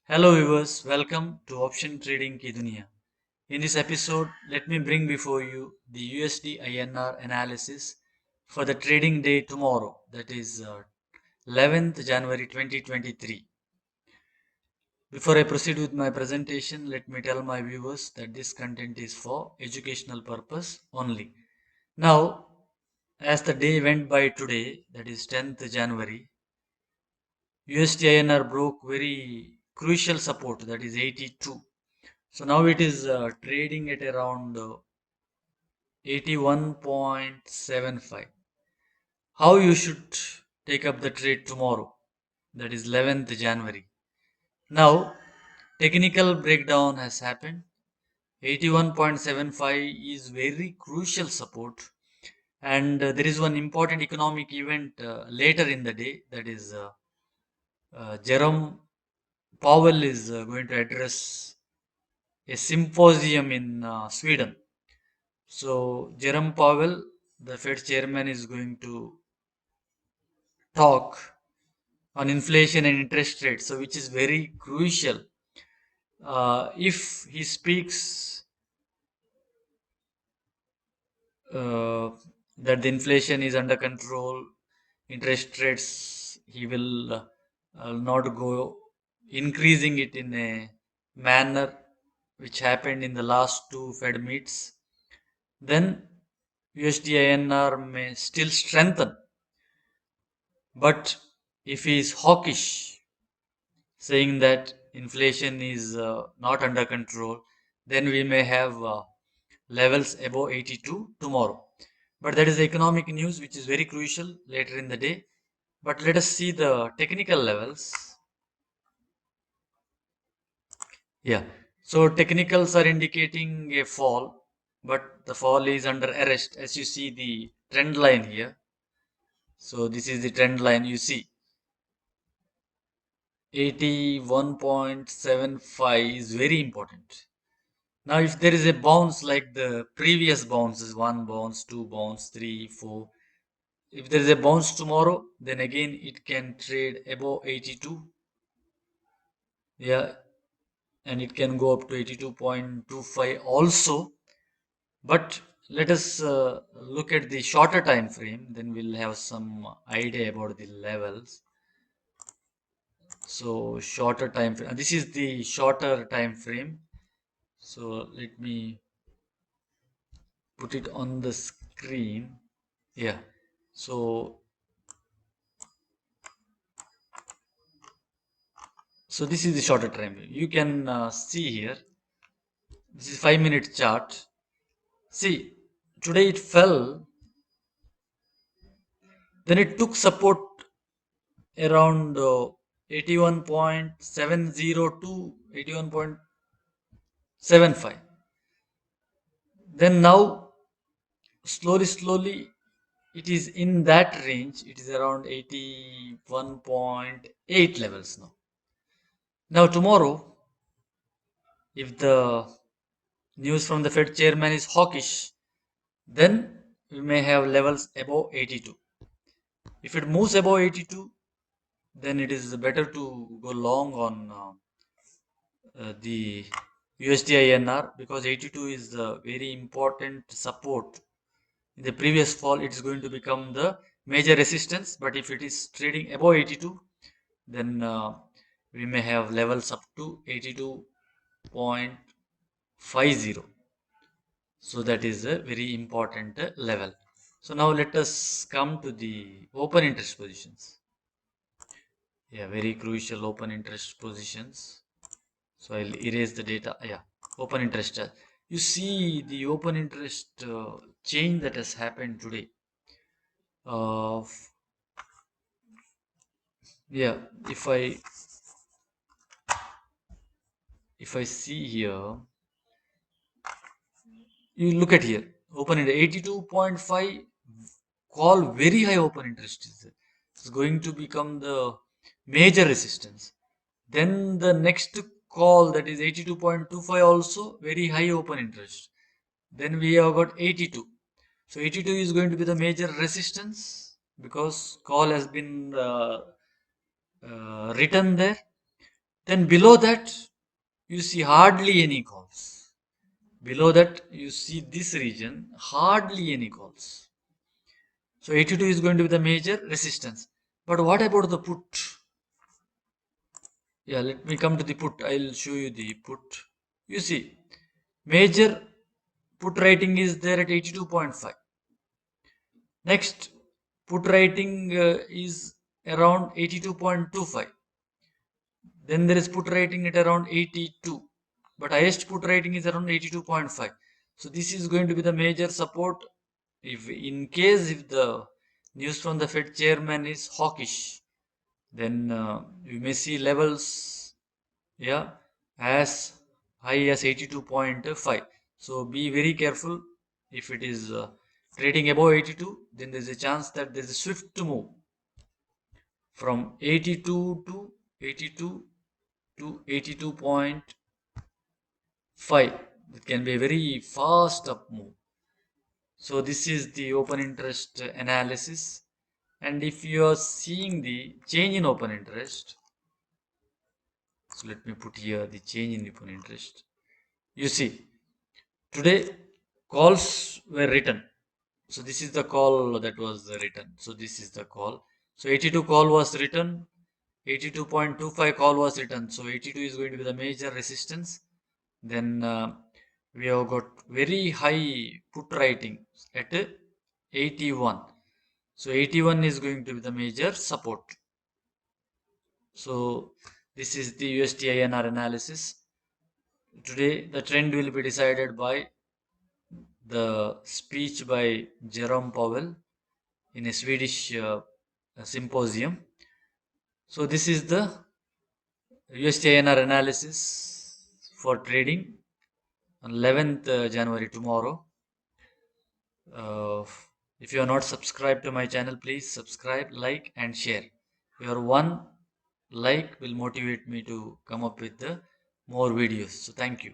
Hello viewers, welcome to Option Trading Ki Duniya. In this episode, let me bring before you the USD-INR analysis for the trading day tomorrow, that is 11th January 2023. Before I proceed with my presentation, let me tell my viewers that this content is for educational purpose only. Now, as the day went by today, that is 10th January, USD-INR broke very crucial support, that is 82. So now it is trading at around 81.75. How you should take up the trade tomorrow, that is 11th January. Now, technical breakdown has happened. 81.75 is very crucial support, and there is one important economic event later in the day, that is Jerome Powell is going to address a symposium in Sweden. So Jerome Powell, the Fed chairman, is going to talk on inflation and interest rates, so which is very crucial. If he speaks uh, that the inflation is under control, interest rates, he will not go increasing it in a manner which happened in the last two Fed meets, then USD-INR may still strengthen. But if he is hawkish, saying that inflation is not under control, then we may have levels above 82 tomorrow. But that is the economic news which is very crucial later in the day. But let us see the technical levels. Yeah. So technicals are indicating a fall, but the fall is under arrest as you see the trend line here. So this is the trend line you see. 81.75 is very important. Now, if there is a bounce like the previous bounces, one bounce, two bounce, three, four, if there is a bounce tomorrow, then again it can trade above 82. Yeah, and it can go up to 82.25 also. But let us look at the shorter time frame, then we'll have some idea about the levels. So, shorter time frame. This is the shorter time frame. So, let me put it on the screen. Yeah. So this is the shorter time. You can see here. This is 5 minute chart. See, today it fell. Then it took support around 81.70 to 81.75. Then now slowly it is in that range. It is around 81.8 levels now. Now tomorrow, if the news from the Fed chairman is hawkish, then we may have levels above 82. If it moves above 82, then it is better to go long on the USD-INR because 82 is the very important support. In the previous fall, it is going to become the major resistance, but if it is trading above 82, then we may have levels up to 82.50. So that is a very important level. So now let us come to the open interest positions. Yeah, very crucial open interest positions. So I'll erase the data. Yeah, open interest. You see the open interest change that has happened today. Yeah, if I see here, you look at here, open interest 82.5 call very high open interest is there. It's going to become the major resistance. Then the next call that is 82.25 also very high open interest. Then we have got 82. So 82 is going to be the major resistance because call has been written there. Then below that, you see hardly any calls. Below that, you see this region, hardly any calls. So 82 is going to be the major resistance. But what about the put? Yeah, let me come to the put. I'll show you the put. You see, major put rating is there at 82.5. Next, put rating is around 82.25. Then there is put rating at around 82. But highest put rating is around 82.5. So this is going to be the major support. If in case if the news from the Fed chairman is hawkish, then you may see levels, yeah, as high as 82.5. So be very careful. If it is trading above 82, then there is a chance that there is a swift move from 82 to 82 to 82.5. It can be a very fast up move. So this is the open interest analysis. And if you are seeing the change in open interest, so let me put here the change in open interest. You see, today calls were written. So this is the call that was written. So this is the call. So 82 call was written. 82.25 call was written. So 82 is going to be the major resistance. Then we have got very high put writing at 81. So 81 is going to be the major support. So this is the USD-INR analysis. Today the trend will be decided by the speech by Jerome Powell in a Swedish symposium. So this is the USD-INR analysis for trading on 11th January tomorrow. If you are not subscribed to my channel, please subscribe, like and share. Your one like will motivate me to come up with the more videos. So thank you.